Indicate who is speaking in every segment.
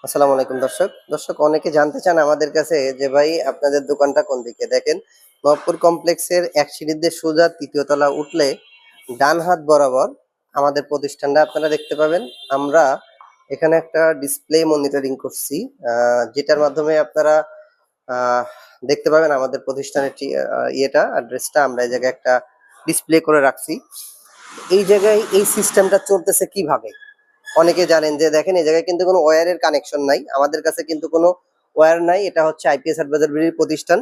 Speaker 1: আসসালামু আলাইকুম দর্শক অনেকে জানতে চান আমাদের কাছে যে ভাই আপনাদের দোকানটা কোন দিকে দেখেন। নবপুর কমপ্লেক্সের এক সিঁড়ি দিয়ে সোজা তৃতীয় তলা উঠলে ডান হাত বরাবর আমাদের প্রতিষ্ঠানটা আপনারা দেখতে পাবেন। আমরা এখানে একটা ডিসপ্লে মনিটরিং করছি, যেটার মাধ্যমে আপনারা আহ, দেখতে পাবেন আমাদের প্রতিষ্ঠানের ইয়েটা অ্যাড্রেসটা আমরা এই জায়গায় একটা ডিসপ্লে করে রাখছি। এই জায়গায় এই সিস্টেমটা চলতেছে কিভাবে অনেকে জানেন যে দেখেন এই জায়গায় কিন্তু কোনো ওয়্যারের কানেকশন নাই, আমাদের কাছে কিন্তু কোনো ওয়্যার নাই। এটা হচ্ছে আইপিএস অ্যাডভাইজার বিডির প্রতিষ্ঠান।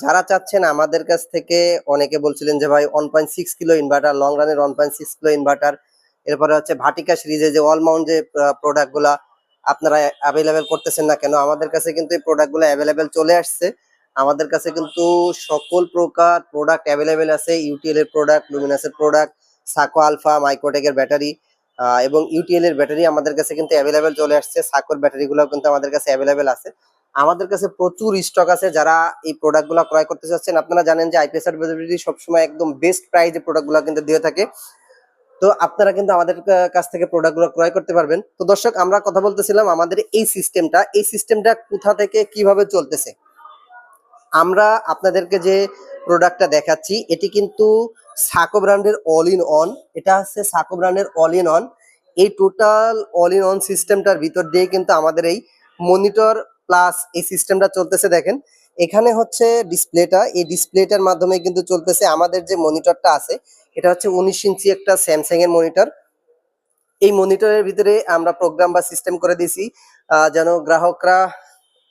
Speaker 1: যারা চাচ্ছেন আমাদের কাছ থেকে, অনেকে বলছিলেন যে ভাই 1.6 কিলো ইনভার্টার, লং রানের 1.6 কিলো ইনভার্টার, এরপরে হচ্ছে ভাটিকা সিরিজে যে অল মাউন্ট যে প্রোডাক্টগুলা আপনারা অ্যাভেলেবেল করতেছেন না কেন, আমাদের কাছে কিন্তু এই প্রোডাক্টগুলো অ্যাভেলেবেল চলে আসছে। আমাদের কাছে কিন্তু সকল প্রকার প্রোডাক্ট অ্যাভেলেবেল আছে, ইউটিএল এর প্রোডাক্ট, লুমিনাসের প্রোডাক্ট, সাকো আলফা, মাইক্রোটেকের ব্যাটারি এবং ইউটিএল এর ব্যাটারি আমাদের কাছে কিন্তু অ্যাভেলেবেল চলে আসছে। সাকোর ব্যাটারিগুলো কিন্তু আমাদের কাছে অ্যাভেলেবেল আছে। আমাদের কাছে প্রচুর স্টক আছে। যারা এই প্রোডাক্টগুলো ক্রয় করতে চাচ্ছেন, আপনারা জানেন যে আইপিএস অ্যাডভাইজারি সবসময় একদম বেস্ট প্রাইসে প্রোডাক্টগুলো কিন্তু দিয়ে থাকে। তো আপনারা কিন্তু আমাদের কাছ থেকে প্রোডাক্টগুলো ক্রয় করতে পারবেন। তো দর্শক, আমরা কথা বলতেছিলাম আমাদের এই সিস্টেমটা কোথা থেকে কিভাবে চলতেছে। আমরা আপনাদেরকে যে প্রোডাক্টটা দেখাচ্ছি এটি কিন্তু সাকো ব্র্যান্ডের অল ইন অন। এটা হচ্ছে সাকো ব্র্যান্ডের অল ইন অন। এই টোটাল অল ইন অন সিস্টেমটার ভিতর দিয়ে কিন্তু আমাদের এই মনিটর প্লাস এই সিস্টেমটা চলতেছে। দেখেন এখানে হচ্ছে ডিসপ্লেটা, এই ডিসপ্লেটার মাধ্যমে কিন্তু চলতেছে আমাদের যে মনিটরটা আছে। এটা হচ্ছে 19 ইঞ্চি একটা স্যামসাং এর মনিটর। এই মনিটরের ভিতরে আমরা প্রোগ্রাম বা সিস্টেম করে দিয়েছি যেন গ্রাহকরা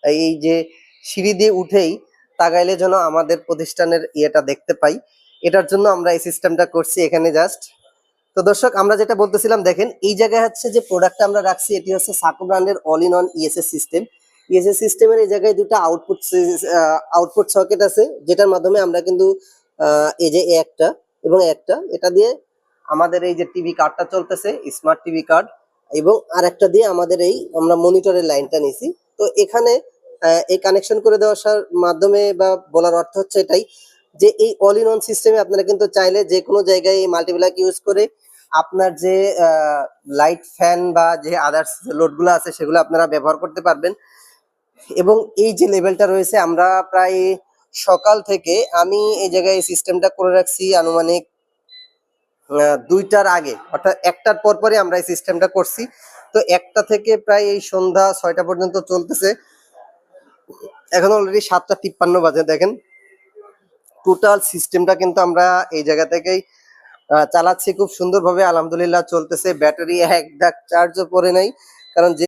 Speaker 1: এই যে সিঁড়ি দিয়ে উঠেই তাকাইলে যেন আমাদের প্রতিষ্ঠানের ইয়েটা দেখতে পাই। এটার জন্য আমরা এই সিস্টেমটা করছি এখানে জাস্ট। তো দর্শক, আমরা যেটা বলতেছিলাম, দেখেন এই জায়গায় হচ্ছে যে প্রোডাক্টটা আমরা রাখছি, এটি হচ্ছে সাকো ব্র্যান্ডের all in on ESS system. ESS সিস্টেমের এই জায়গায় দুটো আউটপুট সকেট আছে, যেটার মাধ্যমে আমরা কিন্তু এই যে একটা এবং একটা, এটা দিয়ে আমাদের এই যে টিভি কার্ডটা চলতেছে, স্মার্ট টিভি কার্ড, এবং আরেকটা দিয়ে আমাদের এই আমরা মনিটরের লাইনটা নিছি। তো এখানে এই কানেকশন করে দেওয়ার মাধ্যমে বা বলার অর্থ হচ্ছে এটাই যে এই অল ইন ওয়ান সিস্টেমে আপনারা কিন্তু চাইলে যে কোনো জায়গায় এই মাল্টিপ্লাগ ইউজ করে আপনার যে লাইট ফ্যান বা যে আদার্স লোডগুলো আছে সেগুলো আপনারা ব্যবহার করতে পারবেন। এবং এই যে লেভেলটা রয়েছে, আমরা প্রায় সকাল থেকে আমি এই জায়গায় সিস্টেমটা করে রাখছি আনুমানিক 2টার আগে, অর্থাৎ 1টার পরপরই আমরা এই সিস্টেমটা করছি। তো 1টা থেকে প্রায় এই সন্ধ্যা 6টা পর্যন্ত চলতেছে। এখন অলরেডি 7টা 53 বাজে। দেখেন টোটাল সিস্টেমটা কিন্তু আমরা এই জায়গা থেকেই চালাচ্ছি খুব সুন্দরভাবে, আলহামদুলিল্লাহ চলতেছে। ব্যাটারি এক ডাক চার্জও পড়ে নাই, কারণ যে